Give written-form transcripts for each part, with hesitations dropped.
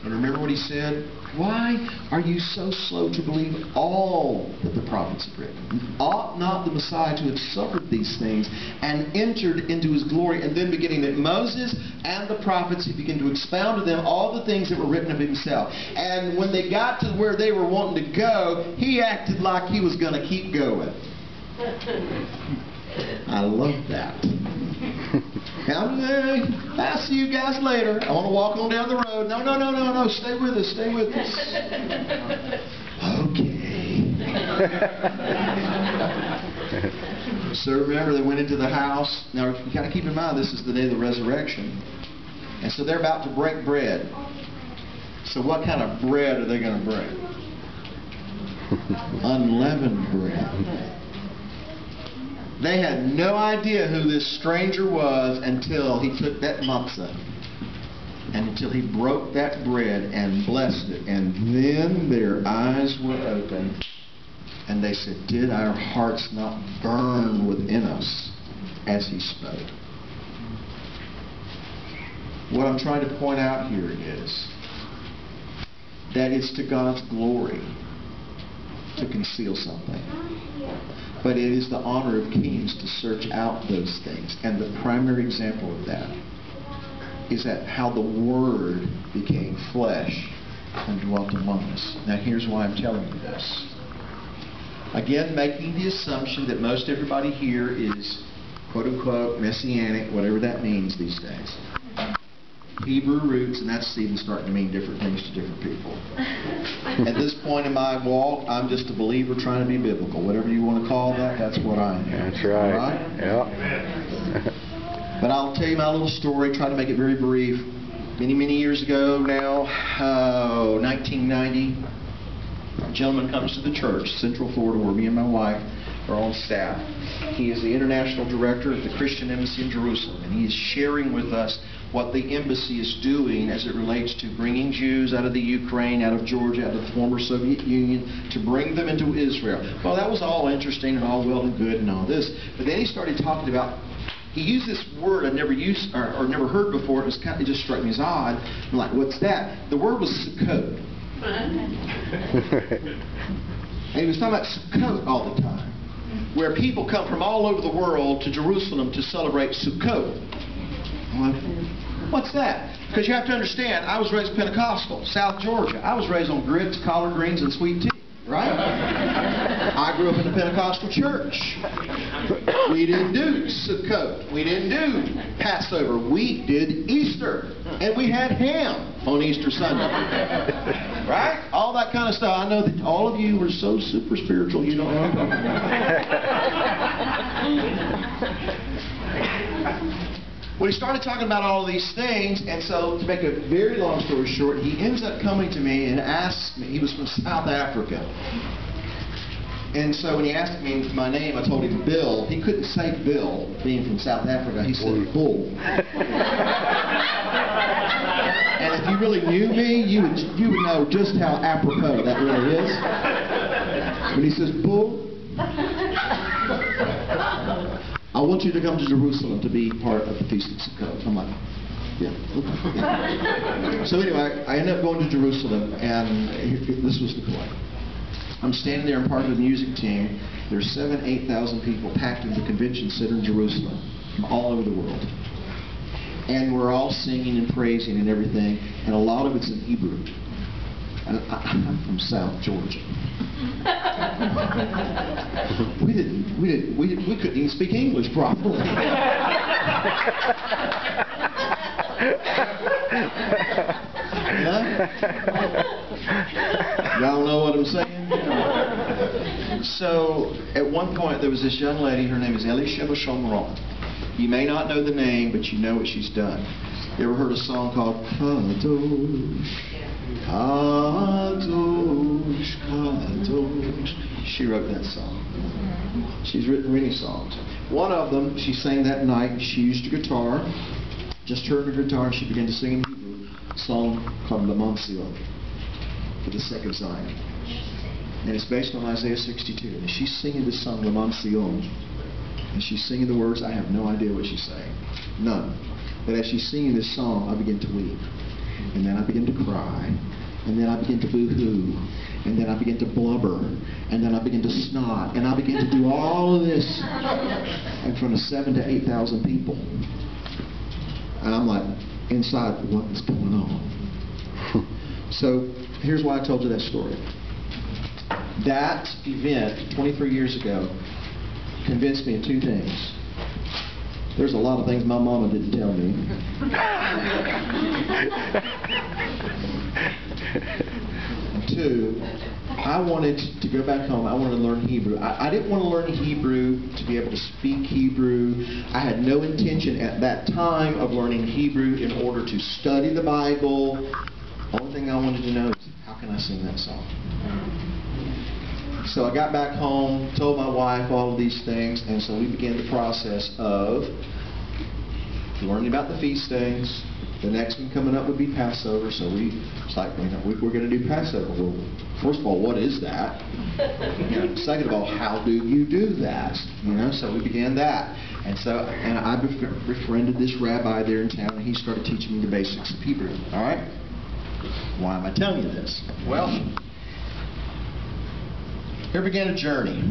And remember what he said? Why are you so slow to believe all that the prophets have written? Ought not the Messiah to have suffered these things and entered into his glory? And then beginning at Moses and the prophets, he began to expound to them all the things that were written of himself. And when they got to where they were wanting to go, he acted like he was going to keep going. I love that. I'll see you guys later. I want to walk on down the road. No. Stay with us. Stay with us. Okay. So remember, they went into the house. Now, you got to keep in mind, this is the day of the resurrection. And so they're about to break bread. So what kind of bread are they going to break? Unleavened bread. They had no idea who this stranger was until he took that matzah and until he broke that bread and blessed it. And then their eyes were open and they said, did our hearts not burn within us as he spoke? What I'm trying to point out here is that it's to God's glory to conceal something. But it is the honor of kings to search out those things. And the primary example of that is that how the Word became flesh and dwelt among us. Now here's why I'm telling you this. Again, making the assumption that most everybody here is quote-unquote messianic, whatever that means these days. Hebrew roots, and that's even starting to mean different things to different people. At this point in my walk, I'm just a believer trying to be biblical. Whatever you want to call that, that's what I am. That's right. Right? Yeah. But I'll tell you my little story, try to make it very brief. Many years ago now, 1990, a gentleman comes to the church, Central Florida, where me and my wife are on staff. He is the international director of the Christian Embassy in Jerusalem, and he is sharing with us what the embassy is doing as it relates to bringing Jews out of the Ukraine, out of Georgia, out of the former Soviet Union, to bring them into Israel. Well, that was all interesting and all well and good and all this, but then he started talking about, he used this word I'd never used or never heard before. It just struck me as odd. I'm like, what's that? The word was Sukkot. And he was talking about Sukkot all the time, where people come from all over the world to Jerusalem to celebrate Sukkot. What's that? Because you have to understand, I was raised Pentecostal, South Georgia. I was raised on grits, collard greens, and sweet tea, right? I grew up in the Pentecostal church. We didn't do Sukkot. We didn't do Passover. We did Easter. And we had ham on Easter Sunday. Right? All that kind of stuff. I know that all of you are so super spiritual, you don't know what I'm talking about. Well, he started talking about all of these things, and so to make a very long story short, he ends up coming to me and asked me, he was from South Africa. And so when he asked me my name, I told him Bill. He couldn't say Bill, being from South Africa. He said Bull. And if you really knew me, you would know just how apropos that really is. When he says Bull, I want you to come to Jerusalem to be part of the Feast of Sukkot. I'm like, yeah. So anyway, I ended up going to Jerusalem, and this was the point. I'm standing there and part of the music team. There's 8,000 people packed in the convention center in Jerusalem from all over the world. And we're all singing and praising and everything, and a lot of it's in Hebrew. I'm from South Georgia. We couldn't even speak English properly. Y'all know what I'm saying? So at one point there was this young lady. Her name is Elisheva Shomron. You may not know the name, but you know what she's done. You ever heard a song called Kadosh? Kadosh, Kadosh. She wrote that song. She's written many songs. One of them, she sang that night. She used a guitar, just heard her guitar, and she began to sing in Hebrew a song called Lamont Sion, for the second Zion. And it's based on Isaiah 62. And she's singing this song, Lamont Sion, and she's singing the words. I have no idea what she's saying. None. But as she's singing this song, I begin to weep. And then I begin to cry. And then I begin to boo-hoo. And then I begin to blubber. And then I begin to snot. And I begin to do all of this in front of 7,000 to 8,000 people. And I'm like, inside, what is going on? So here's why I told you that story. That event 23 years ago convinced me of two things. There's a lot of things my mama didn't tell me. And two, I wanted to go back home. I wanted to learn Hebrew. I didn't want to learn Hebrew to be able to speak Hebrew. I had no intention at that time of learning Hebrew in order to study the Bible. The only thing I wanted to know is, how can I sing that song? So I got back home, told my wife all of these things, and so we began the process of learning about the feast days. The next one coming up would be Passover, so it's like, we're going to do Passover. Well, first of all, what is that? Second of all, how do you do that? So we began that. And I befriended this rabbi there in town, and he started teaching me the basics of Hebrew. All right? Why am I telling you this? Well, here began a journey.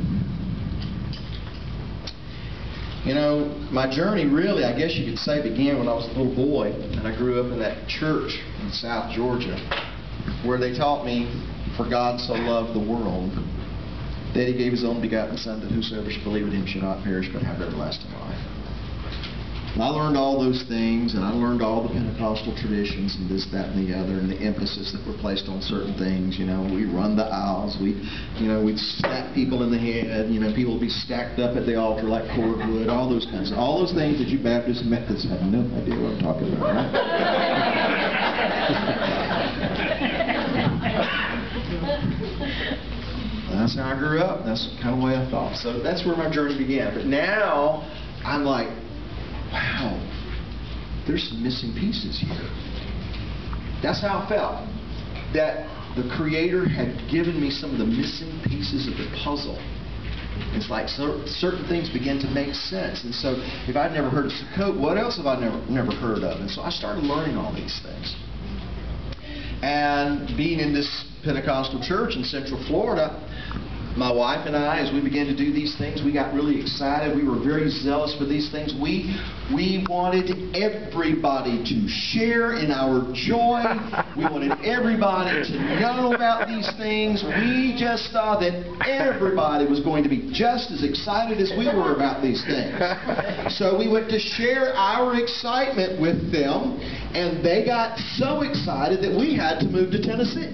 My journey really, I guess you could say, began when I was a little boy, and I grew up in that church in South Georgia, where they taught me, for God so loved the world, that He gave His only begotten Son, that whosoever should believe in Him should not perish, but have everlasting life. And I learned all those things, and I learned all the Pentecostal traditions and this, that, and the other, and the emphasis that were placed on certain things. We run the aisles, we'd slap people in the head, people would be stacked up at the altar like cordwood, all those things that you Baptists and Methodists have no idea what I'm talking about, right? That's how I grew up. That's kind of the way I thought. So that's where my journey began. But now, I'm like, wow, there's some missing pieces here. That's how I felt. That the Creator had given me some of the missing pieces of the puzzle. It's like certain things begin to make sense. And so, if I'd never heard of Sukkot, what else have I never heard of? And so I started learning all these things. And being in this Pentecostal church in Central Florida, my wife and I, as we began to do these things, we got really excited. We were very zealous for these things. We wanted everybody to share in our joy. We wanted everybody to know about these things. We just thought that everybody was going to be just as excited as we were about these things. So we went to share our excitement with them, and they got so excited that we had to move to Tennessee.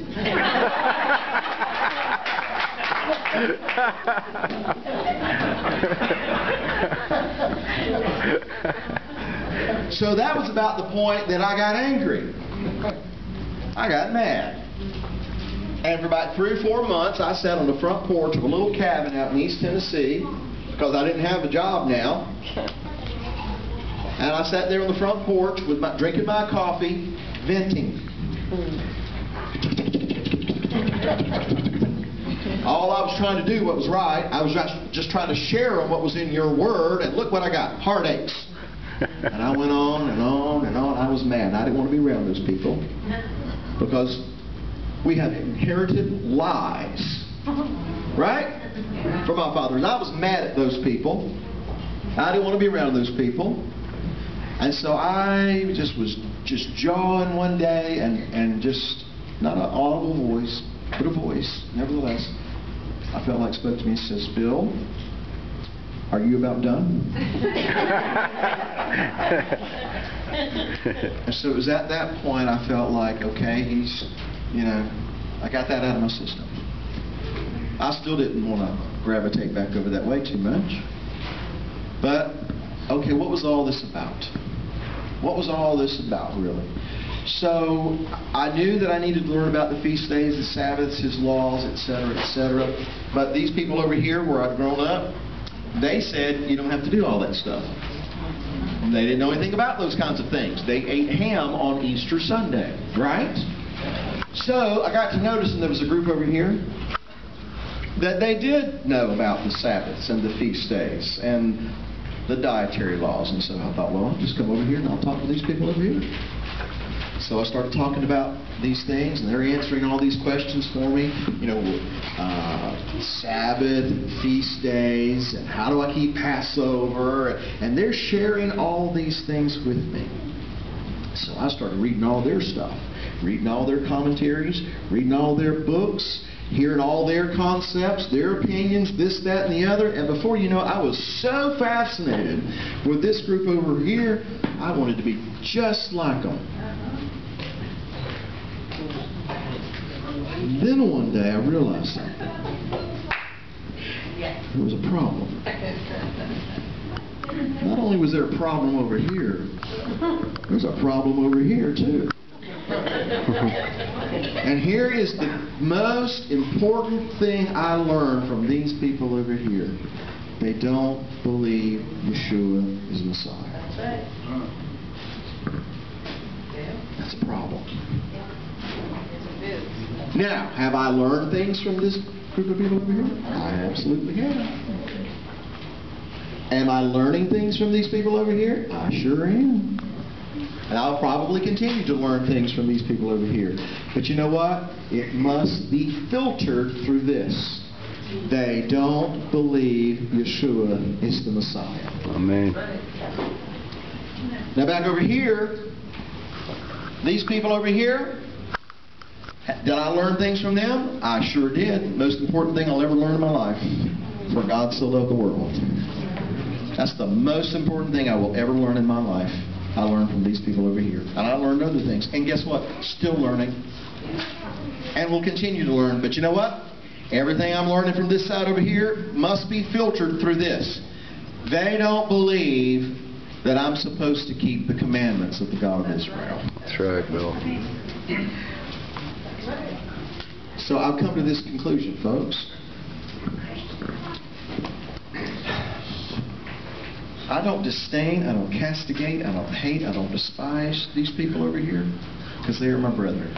So that was about the point that I got angry. I got mad. And for about 3 or 4 months, I sat on the front porch of a little cabin out in East Tennessee, because I didn't have a job now. And I sat there on the front porch drinking my coffee, venting. All I was trying to do what was right. I was just trying to share on what was in your word, and look what I got, heartaches. And I went on and on and on. I was mad. I didn't want to be around those people, because we have inherited lies, right, from our fathers. I was mad at those people. I didn't want to be around those people. And so I was jawing one day, and just, not an audible voice, but a voice, nevertheless, I felt like spoke to me and says, "Bill, are you about done?" And so it was at that point I felt like, okay, I got that out of my system. I still didn't want to gravitate back over that way too much. But, okay, what was all this about? What was all this about, really? So I knew that I needed to learn about the feast days, the Sabbaths, His laws, etc., etc. But these people over here where I've grown up, they said you don't have to do all that stuff. They didn't know anything about those kinds of things. They ate ham on Easter Sunday, right? So I got to notice, and there was a group over here, that they did know about the Sabbaths and the feast days and the dietary laws. And so I thought, well, I'll just come over here and I'll talk to these people over here. So I started talking about these things, and they're answering all these questions for me. You know, Sabbath, feast days, and how do I keep Passover? And they're sharing all these things with me. So I started reading all their stuff, reading all their commentaries, reading all their books, hearing all their concepts, their opinions, this, that, and the other. And before you know it, I was so fascinated with this group over here, I wanted to be just like them. Then one day I realized something. There was a problem. Not only was there a problem over here, there's a problem over here too. And here is the most important thing I learned from these people over here. They don't believe Yeshua is the Messiah. That's a problem. Now, have I learned things from this group of people over here? I absolutely have. Am I learning things from these people over here? I sure am. And I'll probably continue to learn things from these people over here. But you know what? It must be filtered through this. They don't believe Yeshua is the Messiah. Amen. Now back over here, these people over here, did I learn things from them? I sure did. Most important thing I'll ever learn in my life. For God so loved the world. That's the most important thing I will ever learn in my life. I learned from these people over here. And I learned other things. And guess what? Still learning. And will continue to learn. But you know what? Everything I'm learning from this side over here must be filtered through this. They don't believe that I'm supposed to keep the commandments of the God of Israel. That's right, Bill. So I've come to this conclusion, folks. I don't disdain, I don't castigate, I don't hate, I don't despise these people over here because they are my brethren.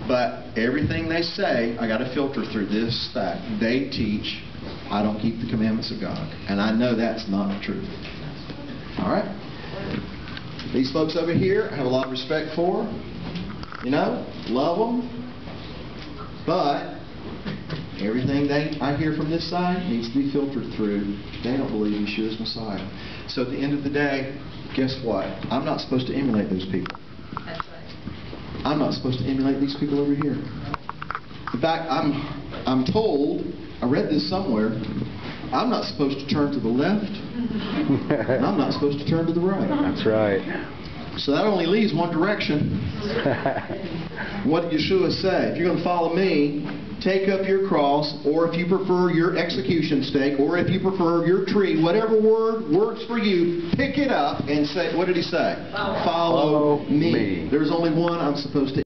But everything they say, I got to filter through this fact. They teach I don't keep the commandments of God. And I know that's not true. All right? These folks over here, I have a lot of respect for. You know, love them. But everything I hear from this side needs to be filtered through. They don't believe Yeshua is Messiah. So at the end of the day, guess what? I'm not supposed to emulate those people. That's right. I'm not supposed to emulate these people over here. In fact, I'm told, I read this somewhere, I'm not supposed to turn to the left, and I'm not supposed to turn to the right. That's right. So that only leaves one direction. What did Yeshua say? If you're going to follow me, take up your cross, or if you prefer your execution stake, or if you prefer your tree, whatever word works for you, pick it up and say, what did he say? Follow me. There's only one I'm supposed to